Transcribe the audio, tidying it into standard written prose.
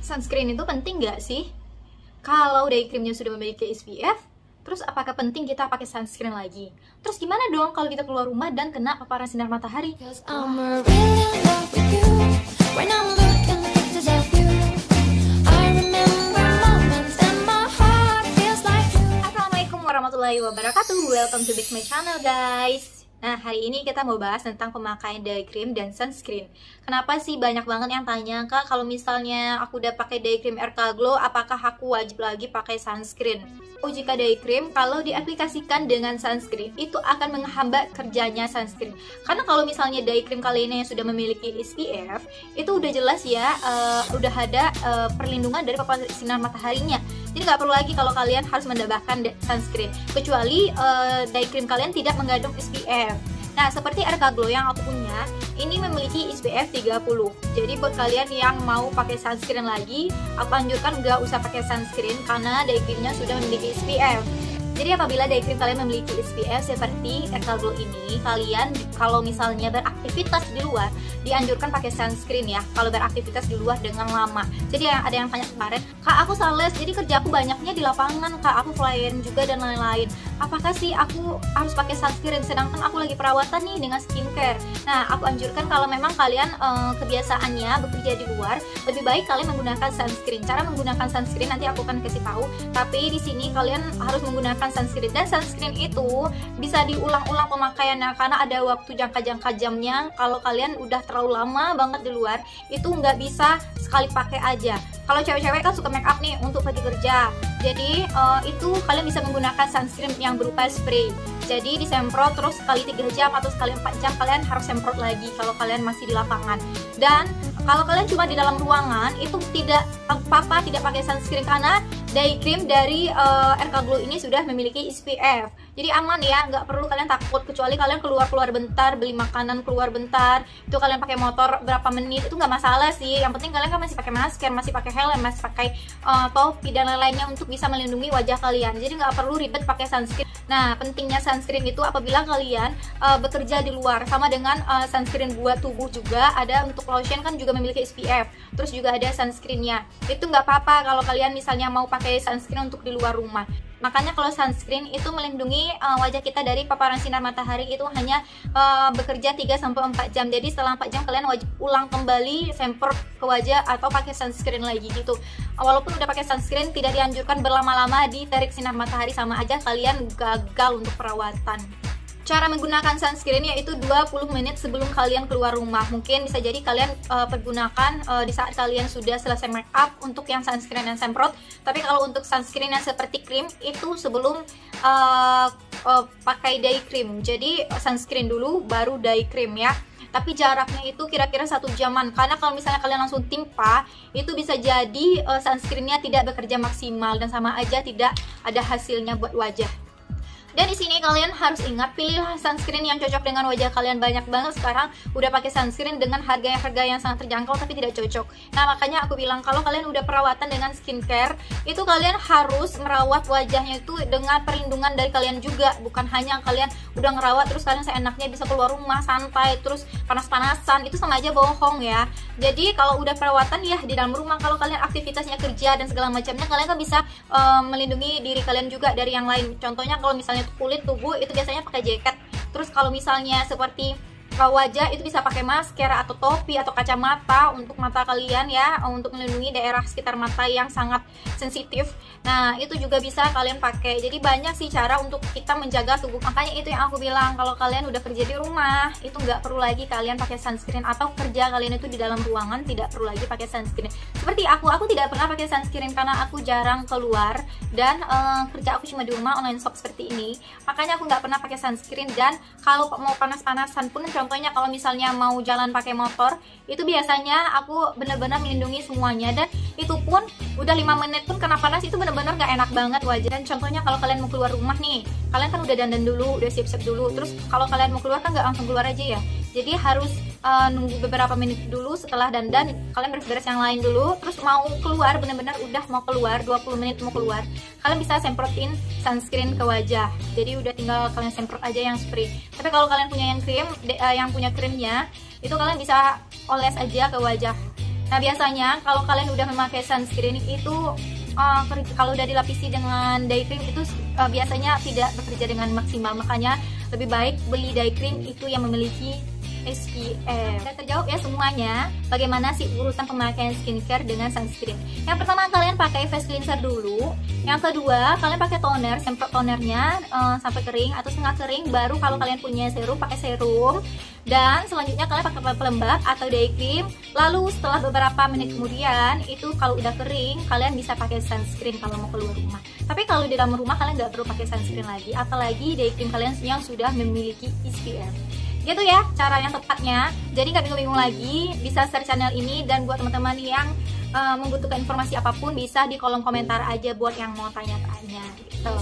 Sunscreen itu penting nggak sih? Kalau day creamnya sudah memiliki SPF, terus apakah penting kita pakai sunscreen lagi? Terus gimana dong kalau kita keluar rumah dan kena paparan sinar matahari? Assalamualaikum warahmatullahi wabarakatuh. Welcome to my channel, guys. Nah, hari ini kita mau bahas tentang pemakaian day cream dan sunscreen. Kenapa sih banyak banget yang tanya, Kak, kalau misalnya aku udah pakai day cream RK Glow, apakah aku wajib lagi pakai sunscreen? Oh, jika day cream, kalau diaplikasikan dengan sunscreen, itu akan menghambat kerjanya sunscreen. Karena kalau misalnya day cream kalian yang sudah memiliki SPF, itu udah jelas ya, udah ada perlindungan dari paparan sinar mataharinya. Jadi nggak perlu lagi kalau kalian harus mendapatkan sunscreen, kecuali day cream kalian tidak mengandung SPF. Nah, seperti RK Glow yang aku punya, ini memiliki SPF 30. Jadi buat kalian yang mau pakai sunscreen lagi, aku anjurkan nggak usah pakai sunscreen karena day creamnya sudah memiliki SPF. Jadi apabila day cream kalian memiliki SPF seperti RK Glow ini, kalian kalau misalnya beraktivitas di luar, dianjurkan pakai sunscreen ya, kalau beraktivitas di luar dengan lama. Jadi ada yang tanya kemarin, Kak, aku sales, jadi kerja aku banyaknya di lapangan, Kak, aku flyer juga dan lain-lain. Apakah sih aku harus pakai sunscreen sedangkan aku lagi perawatan nih dengan skincare? Nah, aku anjurkan kalau memang kalian kebiasaannya bekerja di luar, lebih baik kalian menggunakan sunscreen. Cara menggunakan sunscreen nanti aku akan kasih tahu, tapi di sini kalian harus menggunakan sunscreen, dan sunscreen itu bisa diulang-ulang pemakaiannya karena ada waktu jangka jamnya. Kalau kalian udah terlalu lama banget di luar, itu nggak bisa sekali pakai aja. Kalau cewek-cewek kan suka make up nih untuk pergi kerja, jadi itu kalian bisa menggunakan sunscreen yang berupa spray. Jadi disemprot terus sekali 3 jam atau sekali 4 jam kalian harus semprot lagi kalau kalian masih di lapangan. Dan kalau kalian cuma di dalam ruangan, itu tidak apa-apa tidak pakai sunscreen karena day cream dari RK Glow ini sudah memiliki SPF. Jadi aman ya, nggak perlu kalian takut, kecuali kalian keluar bentar, beli makanan keluar bentar, itu kalian pakai motor berapa menit, itu nggak masalah sih. Yang penting kalian kan masih pakai masker, masih pakai helm, masih pakai topi dan lain-lainnya untuk bisa melindungi wajah kalian. Jadi nggak perlu ribet pakai sunscreen. Nah, pentingnya sunscreen itu apabila kalian bekerja di luar, sama dengan sunscreen buat tubuh juga ada. Untuk lotion kan juga memiliki SPF, terus juga ada sunscreennya. Itu nggak apa-apa kalau kalian misalnya mau pakai sunscreen untuk di luar rumah. Makanya kalau sunscreen itu melindungi wajah kita dari paparan sinar matahari, itu hanya bekerja 3-4 jam. Jadi setelah 4 jam kalian wajib ulang kembali semprot ke wajah atau pakai sunscreen lagi gitu. Walaupun udah pakai sunscreen, tidak dianjurkan berlama-lama ditarik sinar matahari, sama aja kalian gagal untuk perawatan. Cara menggunakan sunscreen yaitu 20 menit sebelum kalian keluar rumah. Mungkin bisa jadi kalian pergunakan di saat kalian sudah selesai make up untuk yang sunscreen dan semprot. Tapi kalau untuk sunscreen yang seperti krim, itu sebelum pakai day cream. Jadi sunscreen dulu baru day cream ya. Tapi jaraknya itu kira-kira 1 jaman, karena kalau misalnya kalian langsung timpa, itu bisa jadi sunscreennya tidak bekerja maksimal dan sama aja tidak ada hasilnya buat wajah. Dan di sini kalian harus ingat, pilihlah sunscreen yang cocok dengan wajah kalian. Banyak banget sekarang udah pakai sunscreen dengan harga yang sangat terjangkau tapi tidak cocok. Nah, makanya aku bilang kalau kalian udah perawatan dengan skincare, itu kalian harus merawat wajahnya itu dengan perlindungan dari kalian juga. Bukan hanya kalian udah ngerawat terus kalian seenaknya bisa keluar rumah santai terus panas-panasan, itu sama aja bohong ya. Jadi kalau udah perawatan ya di dalam rumah, kalau kalian aktivitasnya kerja dan segala macamnya, kalian kan bisa melindungi diri kalian juga dari yang lain. Contohnya kalau misalnya kulit tubuh itu biasanya pakai jaket. Terus kalau misalnya seperti wajah itu bisa pakai masker atau topi atau kacamata untuk mata kalian ya, untuk melindungi daerah sekitar mata yang sangat sensitif. Nah, itu juga bisa kalian pakai. Jadi banyak sih cara untuk kita menjaga tubuh. Makanya itu yang aku bilang, kalau kalian udah kerja di rumah, itu nggak perlu lagi kalian pakai sunscreen, atau kerja kalian itu di dalam ruangan tidak perlu lagi pakai sunscreen. Seperti aku tidak pernah pakai sunscreen karena aku jarang keluar dan kerja aku cuma di rumah, online shop seperti ini. Makanya aku nggak pernah pakai sunscreen. Dan kalau mau panas-panasan pun, contohnya kalau misalnya mau jalan pakai motor, itu biasanya aku benar-benar melindungi semuanya. Dan itu pun udah 5 menit pun kena panas, itu benar-benar gak enak banget wajah. Dan contohnya kalau kalian mau keluar rumah nih, kalian kan udah dandan dulu, udah siap-siap dulu. Terus kalau kalian mau keluar kan gak langsung keluar aja ya. Jadi harus nunggu beberapa menit dulu. Setelah dandan, kalian beres-beres yang lain dulu. Terus mau keluar, benar-benar udah mau keluar, 20 menit mau keluar, kalian bisa semprotin sunscreen ke wajah. Jadi udah tinggal kalian semprot aja yang spray. Tapi kalau kalian punya yang krim, yang punya krimnya, itu kalian bisa oles aja ke wajah. Nah biasanya kalau kalian udah memakai sunscreen itu kalau udah dilapisi dengan day cream itu biasanya tidak bekerja dengan maksimal, makanya lebih baik beli day cream itu yang memiliki SPF. Udah terjawab ya semuanya, bagaimana sih urutan pemakaian skincare dengan sunscreen. Yang pertama kalian pakai face cleanser dulu. Yang kedua kalian pakai toner, semprot tonernya sampai kering atau setengah kering. Baru kalau kalian punya serum pakai serum. Dan selanjutnya kalian pakai pelembab atau day cream. Lalu setelah beberapa menit kemudian itu kalau udah kering kalian bisa pakai sunscreen kalau mau keluar rumah. Tapi kalau di dalam rumah kalian nggak perlu pakai sunscreen lagi, apalagi day cream kalian yang sudah memiliki SPF. Gitu ya cara yang tepatnya. Jadi nggak bingung-bingung lagi, bisa share channel ini. Dan buat teman-teman yang membutuhkan informasi apapun bisa di kolom komentar aja buat yang mau tanya-tanya gitu.